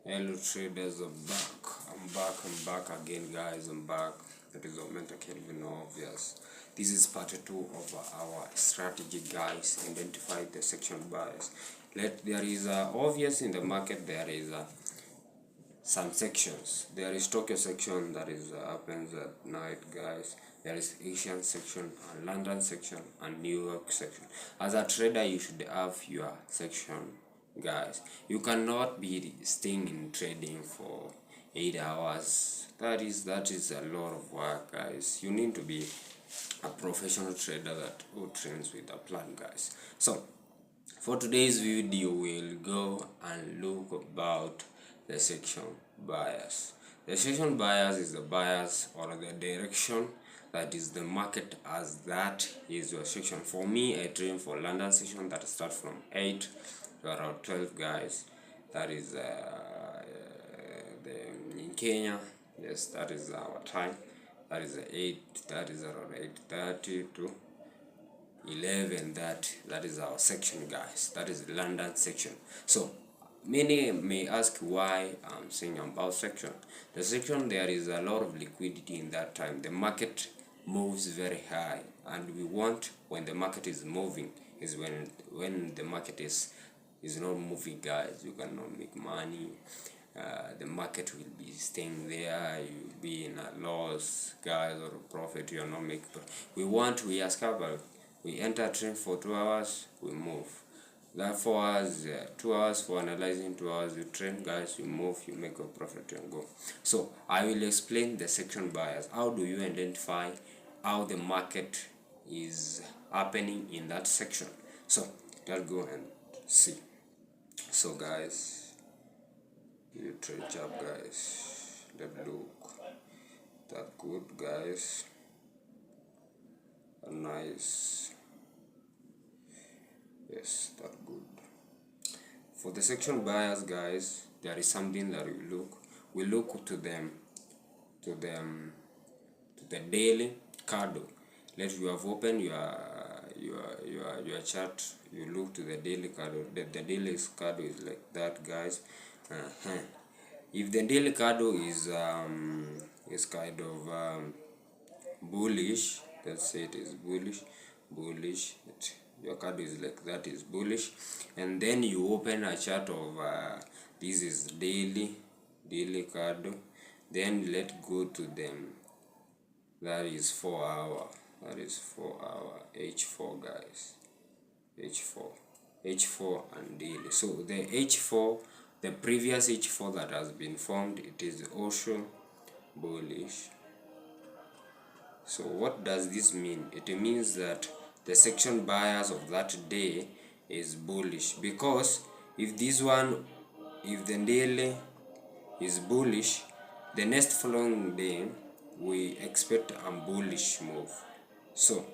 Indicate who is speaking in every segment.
Speaker 1: Hello traders, I'm back again guys, I'm back. That is Augmenta Kelvin Obvious. This is part 2 of our strategy guys, identify the section bias. There is obvious in the market, there is some sections. There is Tokyo section that is happens at night guys. There is Asian section and London section and New York section. As a trader you should have your section guys. You cannot be staying in trading for 8 hours. That is a lot of work guys. You need to be a professional trader who trains with a plan guys. So for today's video we'll go and look about the section bias. The section bias is the bias or the direction that is the market as that is your section. For me, I train for London section that starts from 8 to around 12 guys. That is in Kenya. Yes, that is our time. That is 8. That is around 8:30 to 11. That is our section guys. That is the London section. So many may ask why I'm saying about section. The section, there is a lot of liquidity in that time. The market moves very high, and we want, when the market is moving, is when the market is not moving guys, you cannot make money. The market will be staying there, you'll be in a loss guys, or a profit. You are not making. We are scalpers. We enter trade for 2 hours, we move. That 4 hours, 2 hours for analyzing, 2 hours you train guys, you move, you make a profit and go. So I will explain the section bias. How do you identify how the market is happening in that section? So let's go and see. So guys, you trade job guys, let's look. That good guys, nice. Yes, that good. For the section bias guys, there is something that we look to the daily candle. Let you have opened your chart, you look to the daily candle. The daily candle is like that guys. If the daily candle is kind of bullish, let's say it is bullish, your candle is like that, is bullish, and then you open a chart of this is daily candle, then let's go to them. That is 4 hour, H4 guys, H4 and daily. So the H4, the previous H4 that has been formed, it is also bullish. So what does this mean? It means that the section bias of that day is bullish, because if the daily is bullish, the next following day we expect a bullish move. So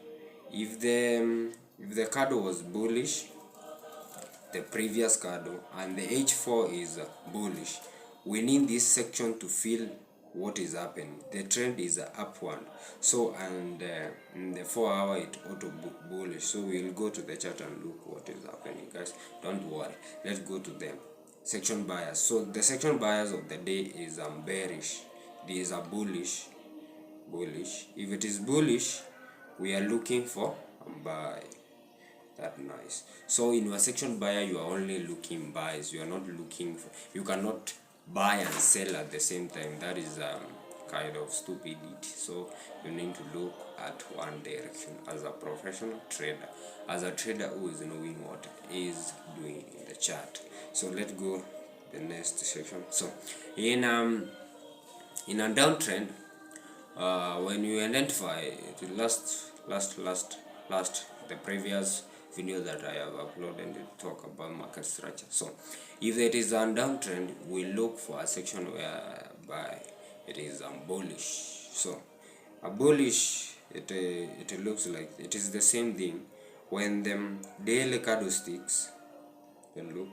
Speaker 1: if the candle was bullish, the previous candle, and the H4 is bullish, we need this section to feel what is happening. The trend is upward. So and in the 4 hour it auto bullish. So we'll go to the chart and look what is happening guys. Don't worry, let's go to the section bias. So the section bias of the day is bearish. These are bullish. If it is bullish, we are looking for a buy. That nice. So in your section buyer, you are only looking buys. You are not looking for, you cannot buy and sell at the same time. That is kind of stupidity. So you need to look at one direction as a professional trader, as a trader who is knowing what is doing in the chart. So let's go the next section. So in a downtrend, when you identify the last the previous video that I have uploaded to talk about market structure. So if it is a downtrend, we look for a section whereby it is bullish. So a bullish, it looks like it is the same thing when the daily candlesticks, then look,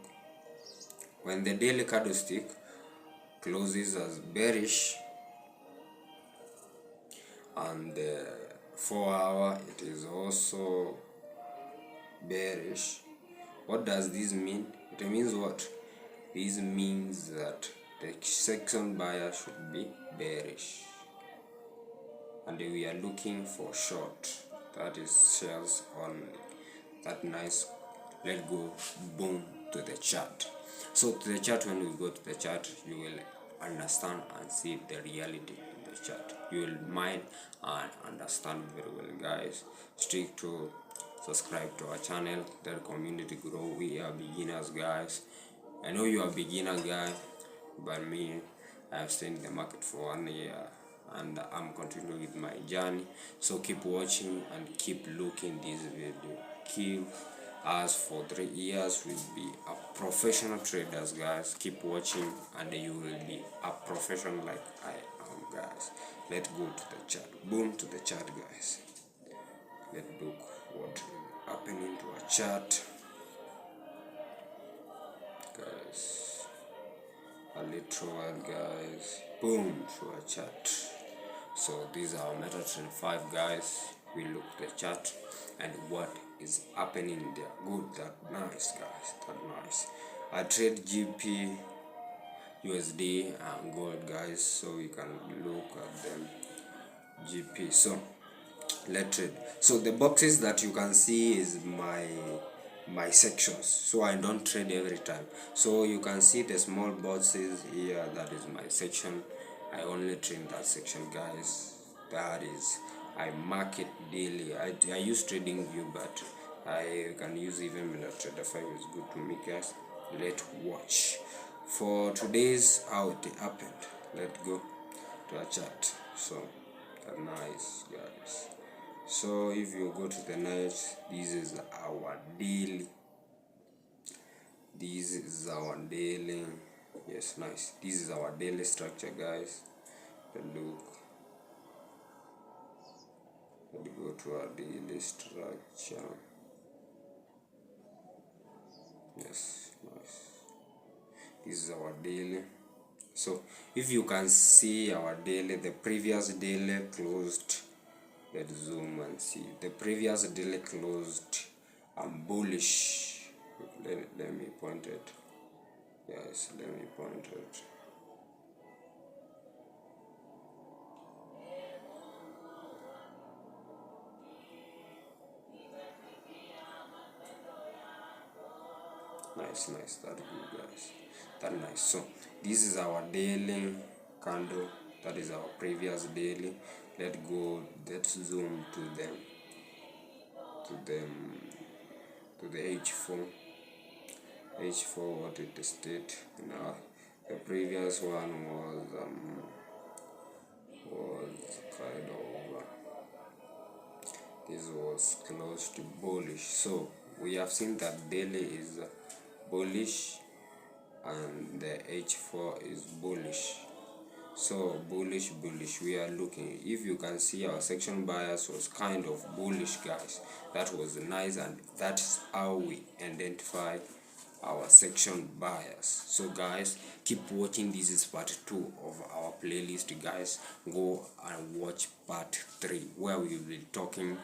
Speaker 1: when the daily candlestick closes as bearish and the 4 hour it is also bearish. What does this mean? It means what? This means that the section buyer should be bearish, and we are looking for short, that is shares only. That nice. Let's go boom to the chart. So to the chart, when we go to the chart, you will understand and see the reality in the chart. You will mind and understand very well, guys. Stick to subscribe to our channel. Let the community grow. We are beginners, guys. I know you are beginner guy, but me, I have stayed in the market for 1 year and I'm continuing with my journey. So keep watching and keep looking this video. Keep us for 3 years. We'll be a professional traders, guys. Keep watching and you will be a professional like I am, guys. Let's go to the chart. Boom to the chart, guys. Let's look what is happening to our chart, guys. A little while, guys. Boom to our chart. So these are our MetaTrader 5, guys. We look at the chart and what is happening there. Good, that nice, guys. That nice. I trade GP, USD and gold, guys, so we can look at them. GP. So let's trade. So the boxes that you can see is my sections, so I don't trade every time. So you can see the small boxes here, that is my section. I only trade that section, guys. That is, I mark it daily. I use trading view, but I can use even MetaTrader 5. Is good to me, guys. Let's watch for today's how it happened. Let's go to a chart. So nice, guys. So if you go to the night, this is our daily. This is our daily. Yes, nice. This is our daily structure, guys. Look. Let's go to our daily structure. Yes, nice. This is our daily. So if you can see our daily, the previous daily closed. Let's zoom and see. The previous daily closed bullish. Let me point it. Yes, let me point it. Nice, that good, guys. That nice. So this is our daily candle. That is our previous daily. Let's go. Let's zoom to them. To the H4. H4, what it state now. The previous one was kind of this was close to bullish. So we have seen that daily is bullish and the H4 is bullish. So bullish, we are looking. If you can see, our section bias was kind of bullish, guys. That was nice, and that's how we identify our section bias. So guys, keep watching. This is part 2 of our playlist, guys. Go and watch part 3 where we will be talking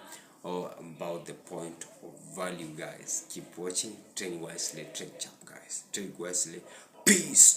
Speaker 1: all about the point of value, guys. Keep watching. Trade wisely, trade sharp, guys. Trade wisely. Peace.